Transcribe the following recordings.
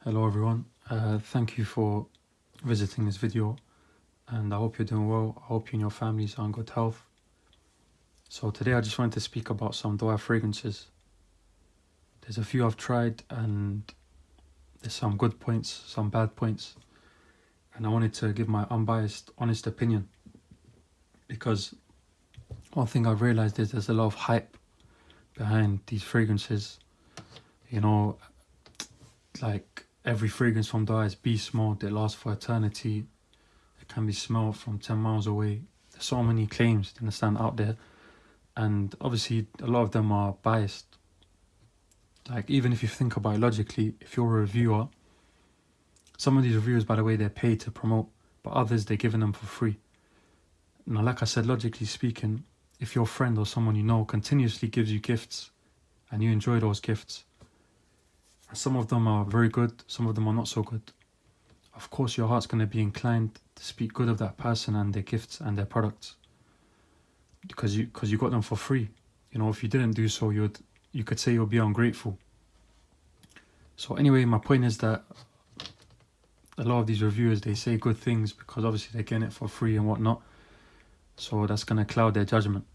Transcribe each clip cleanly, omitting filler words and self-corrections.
Hello everyone, thank you for visiting this video and I hope you're doing well. I hope you and your families are in good health. So today I just wanted to speak about some Dua fragrances. There's a few I've tried and there's some good points, some bad points, and I wanted to give my unbiased, honest opinion, because one thing I've realized is there's a lot of hype behind these fragrances. You know, like every fragrance from Dua is beast mode, it lasts for eternity, it can be smelled from 10 miles away. There's so many claims, to understand, out there, and obviously a lot of them are biased. Like, even if you think about it logically, if you're a reviewer, some of these reviewers, by the way, they're paid to promote, but others, they're giving them for free. Now, like I said, logically speaking, if your friend or someone you know continuously gives you gifts and you enjoy those gifts, and some of them are very good, some of them are not so good, of course your heart's going to be inclined to speak good of that person and their gifts and their products, because you got them for free. You know, if you didn't do so, you could say you'll be ungrateful. So anyway, my point is that a lot of these reviewers, they say good things because obviously they're getting it for free and whatnot, so that's going to cloud their judgment.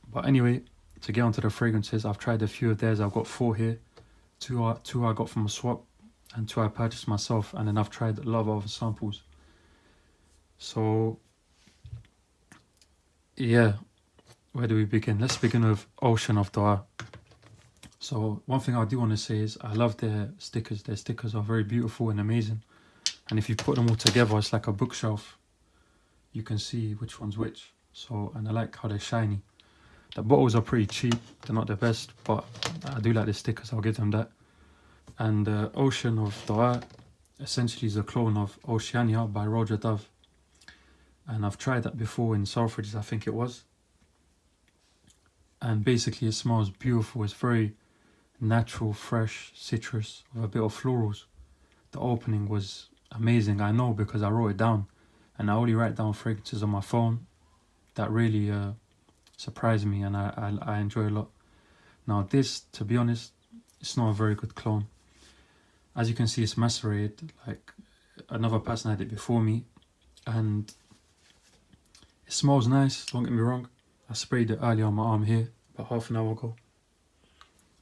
But anyway, to get onto the fragrances, I've tried a few of theirs. I've got 4 here. Two I got from a swap and 2 I purchased myself, and then I've tried a lot of other samples. So yeah, where do we begin? Let's begin with Ocean of Dua. So one thing I do want to say is I love their stickers. Their stickers are very beautiful and amazing, and if you put them all together, it's like a bookshelf. You can see which one's which. So, and I like how they're shiny. The bottles are pretty cheap, they're not the best, but I do like the stickers, I'll give them that. And Ocean of Dua essentially is a clone of Oceania by Roger Dove, and I've tried that before in Selfridges, I think it was. And basically it smells beautiful. It's very natural, fresh, citrus with a bit of florals. The opening was amazing, I know, because I wrote it down, and I only write down fragrances on my phone that really surprised me, and I enjoy a lot. Now this, to be honest, it's not a very good clone. As you can see, it's macerated, like another person had it before me, and it smells nice, don't get me wrong. I sprayed it earlier on my arm here, about half an hour ago.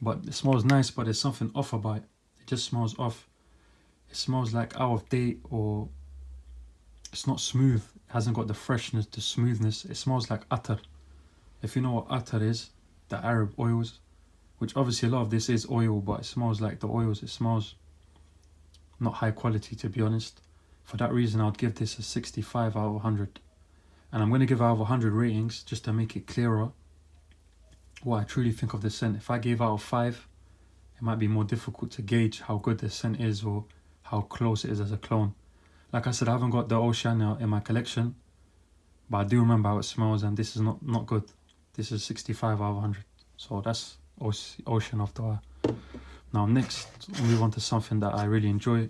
But it smells nice, but there's something off about it. It just smells off. It smells like out of date, or it's not smooth. It hasn't got the freshness, the smoothness. It smells like attar. If you know what attar is, the Arab oils, which obviously a lot of this is oil, but it smells like the oils. It smells not high quality, to be honest. For that reason, I'd give this a 65 out of 100. And I'm going to give out of 100 ratings just to make it clearer what I truly think of the scent. If I gave out of 5, it might be more difficult to gauge how good the scent is or how close it is as a clone. Like I said, I haven't got the Oceania in my collection, but I do remember how it smells, and this is not good. This is 65 out of 100. So that's Ocean of Dua. Now next, we'll move on to something that I really enjoy.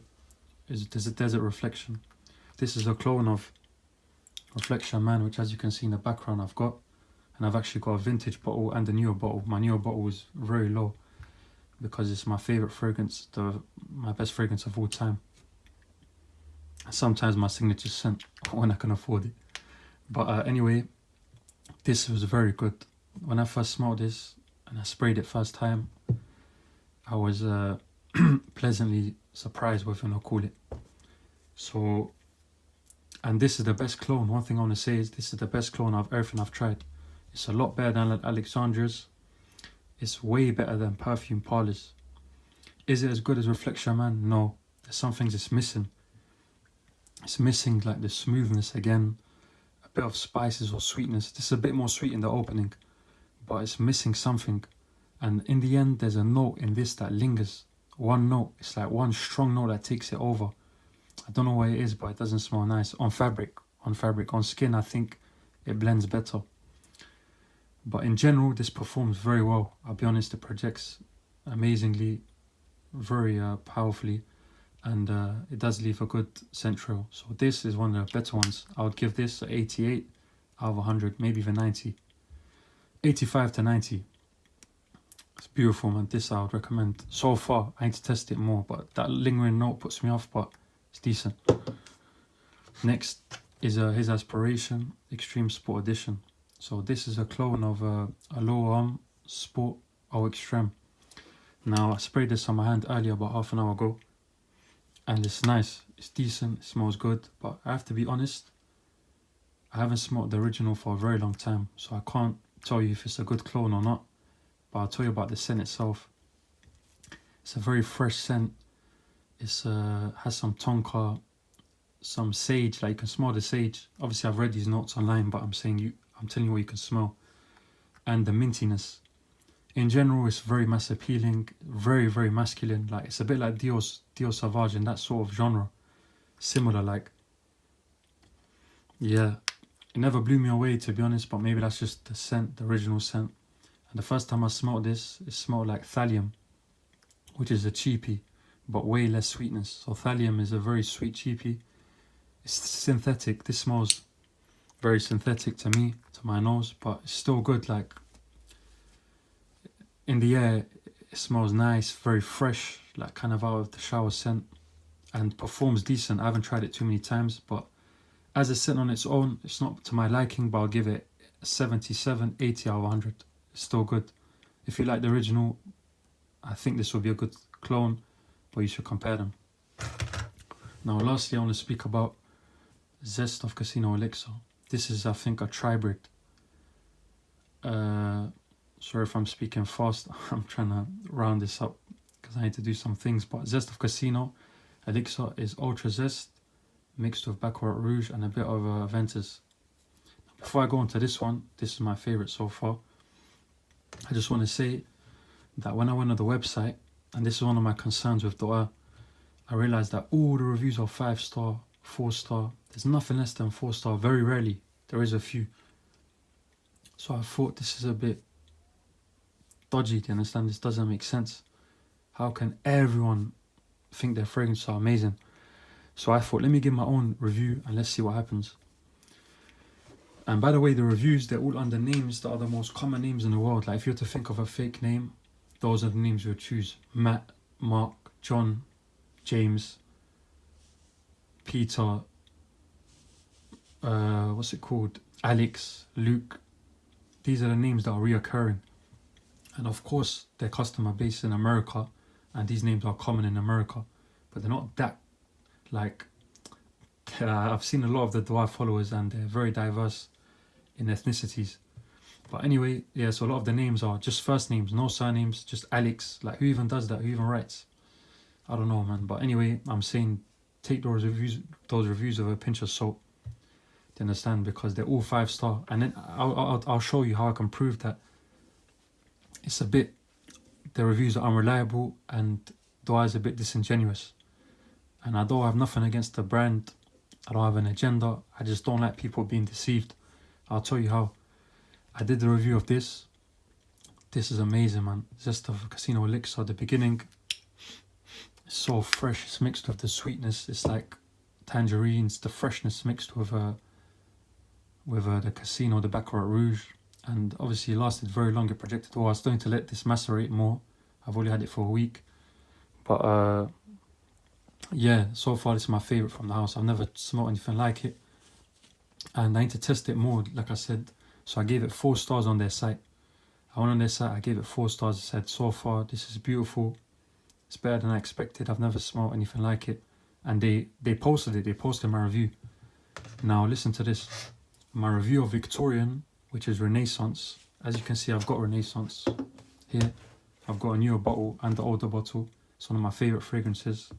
Is Desert Reflection. This is a clone of Reflection Man, which, as you can see in the background, I've got. And I've actually got a vintage bottle and a newer bottle. My newer bottle is very low because it's my favourite fragrance, my best fragrance of all time. Sometimes my signature scent when I can afford it. But anyway, this was very good. When I first smelled this and I sprayed it first time, I was pleasantly surprised, whatever you want to call it. So, and this is the best clone. One thing I want to say is this is the best clone of everything I've tried. It's a lot better than Alexandra's. It's way better than Perfume Parlors. Is it as good as Reflection Man? No. There's some things it's missing. It's missing like the smoothness again, a bit of spices or sweetness. This is a bit more sweet in the opening, but it's missing something. And in the end, there's a note in this that lingers. One note. It's like one strong note that takes it over. I don't know what it is, but it doesn't smell nice. On fabric. On skin, I think it blends better. But in general, this performs very well. I'll be honest, it projects amazingly, very powerfully, and it does leave a good scent trail. So this is one of the better ones. I would give this an 88 out of 100, maybe even 90. 85 to 90. It's beautiful, man. This I would recommend. So far, I need to test it more, but that lingering note puts me off, but it's decent. Next is his Aspiration Extreme Sport Edition. So this is a clone of a low arm Sport Au Extreme. Now I sprayed this on my hand earlier, about half an hour ago, and it's nice, it's decent, it smells good, but I have to be honest, I haven't smelled the original for a very long time, so I can't tell you if it's a good clone or not, but I'll tell you about the scent itself. It's a very fresh scent. It's has some tonka, some sage, like you can smell the sage. Obviously I've read these notes online, but I'm telling you what you can smell. And the mintiness. In general, it's very mass appealing, very, very masculine. Like it's a bit like Dio Savage in that sort of genre. Similar, like. Yeah, it never blew me away, to be honest, but maybe that's just the scent, the original scent. And the first time I smelled this, it smelled like thallium, which is a cheapie, but way less sweetness. So thallium is a very sweet cheapie. It's synthetic. This smells very synthetic to me, to my nose, but it's still good. Like in the air, it smells nice, very fresh, like kind of out of the shower scent, and performs decent. I haven't tried it too many times, but as a scent on its own, it's not to my liking, but I'll give it 77, 80 out of 100. It's still good. If you like the original, I think this will be a good clone, but you should compare them. Now lastly, I want to speak about Zest of Casino Elixir. This is, I think, a tribrid. Sorry if I'm speaking fast. I'm trying to round this up because I need to do some things. But Zest of Casino Elixir is Ultra Zest mixed with Baccarat Rouge and a bit of Ventus. Before I go into this one, this is my favorite so far. I just want to say that when I went on the website, and this is one of my concerns with Doa, I realized that all the reviews are 5-star, 4-star. There's nothing less than 4-star. Very rarely. There is a few. So I thought this is a bit dodgy. Do you understand? This doesn't make sense. How can everyone think their fragrances are amazing? So I thought, let me give my own review and let's see what happens. And by the way, the reviews, they're all under names that are the most common names in the world. Like if you were to think of a fake name, those are the names you would choose. Matt, Mark, John, James, Peter, what's it called? Alex, Luke. These are the names that are reoccurring. And of course, they're customer based in America, and these names are common in America, but they're not that, like, I've seen a lot of the Dua followers and they're very diverse in ethnicities. But anyway, yeah, so a lot of the names are just first names, no surnames, just Alex. Like, who even does that? Who even writes? I don't know, man. But anyway, I'm saying take those reviews with a pinch of salt. Do you understand? Because they're all 5-star. And then I'll show you how I can prove that it's a bit, the reviews are unreliable and Dua is a bit disingenuous. And I don't have nothing against the brand. I don't have an agenda. I just don't like people being deceived. I'll tell you how. I did the review of this. This is amazing, man. Zest of Casino Elixir. The beginning is so fresh. It's mixed with the sweetness. It's like tangerines. The freshness mixed with the Casino, the Baccarat Rouge. And obviously it lasted very long. It projected well. I was starting to let this macerate more. I've only had it for a week. But yeah, so far this is my favourite from the house. I've never smelled anything like it. And I need to test it more, like I said. So I gave it 4 stars on their site. I went on their site, I gave it 4 stars. I said, so far, this is beautiful. It's better than I expected. I've never smelled anything like it. And they posted it. They posted my review. Now, listen to this. My review of Victorian, which is Renaissance. As you can see, I've got Renaissance here. I've got a newer bottle and the older bottle. It's one of my favourite fragrances.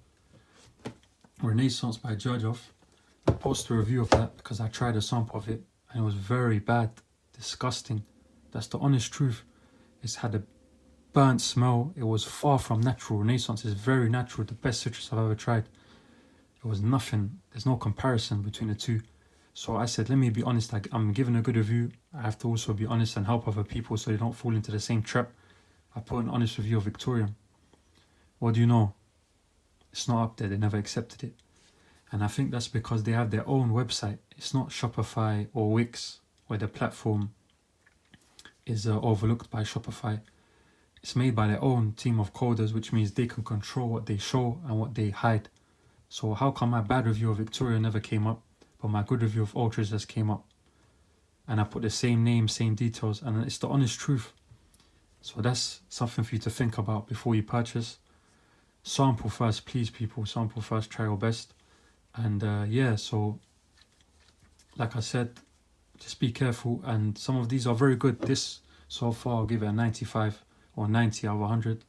Renaissance by Judgeoff. I posted a review of that because I tried a sample of it and it was very bad, disgusting. That's the honest truth. It's had a burnt smell. It was far from natural. Renaissance is very natural, the best citrus I've ever tried. It was nothing. There's no comparison between the two. So I said, let me be honest. I'm giving a good review. I have to also be honest and help other people so they don't fall into the same trap. I put an honest review of Victorian. What do you know? It's not up there. They never accepted it. And I think that's because they have their own website. It's not Shopify or Wix, where the platform is overlooked by Shopify. it's made by their own team of coders, which means they can control what they show and what they hide. So how come my bad review of Victoria never came up, but my good review of Ultra.Zest came up? And I put the same name, same details, and it's the honest truth. So that's something for you to think about before you purchase. Sample first, please people, sample first, try your best. And yeah, so like I said, just be careful. And some of these are very good. This, so far, I'll give it a 95 or 90 out of 100.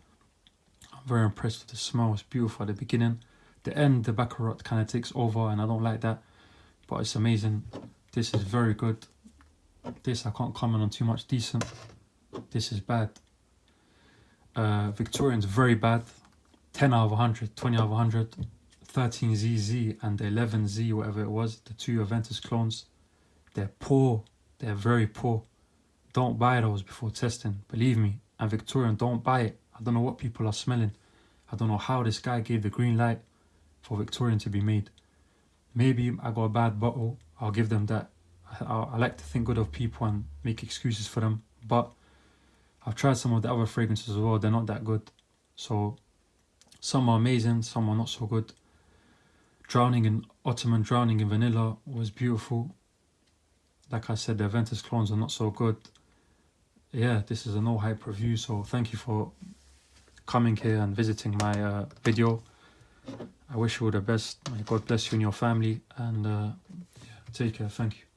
I'm very impressed with the smell. It's beautiful at the beginning. The end, the Baccarat kind of takes over, and I don't like that. But it's amazing. This is very good. This I can't comment on too much. Decent. This is bad. Victorian's very bad. 10 out of 100, 20 out of 100. 13ZZ and the 11Z, whatever it was, the two Aventus clones. They're poor. They're very poor. Don't buy those before testing. Believe me. And Victorian, don't buy it. I don't know what people are smelling. I don't know how this guy gave the green light for Victorian to be made. Maybe I got a bad bottle. I'll give them that. I like to think good of people and make excuses for them. But I've tried some of the other fragrances as well. They're not that good. So some are amazing. Some are not so good. Ottoman Drowning in Vanilla was beautiful. Like I said, the Aventus clones are not so good. Yeah, this is a no hype review, so thank you for coming here and visiting my video. I wish you all the best. May God bless you and your family, and yeah, take care. Thank you.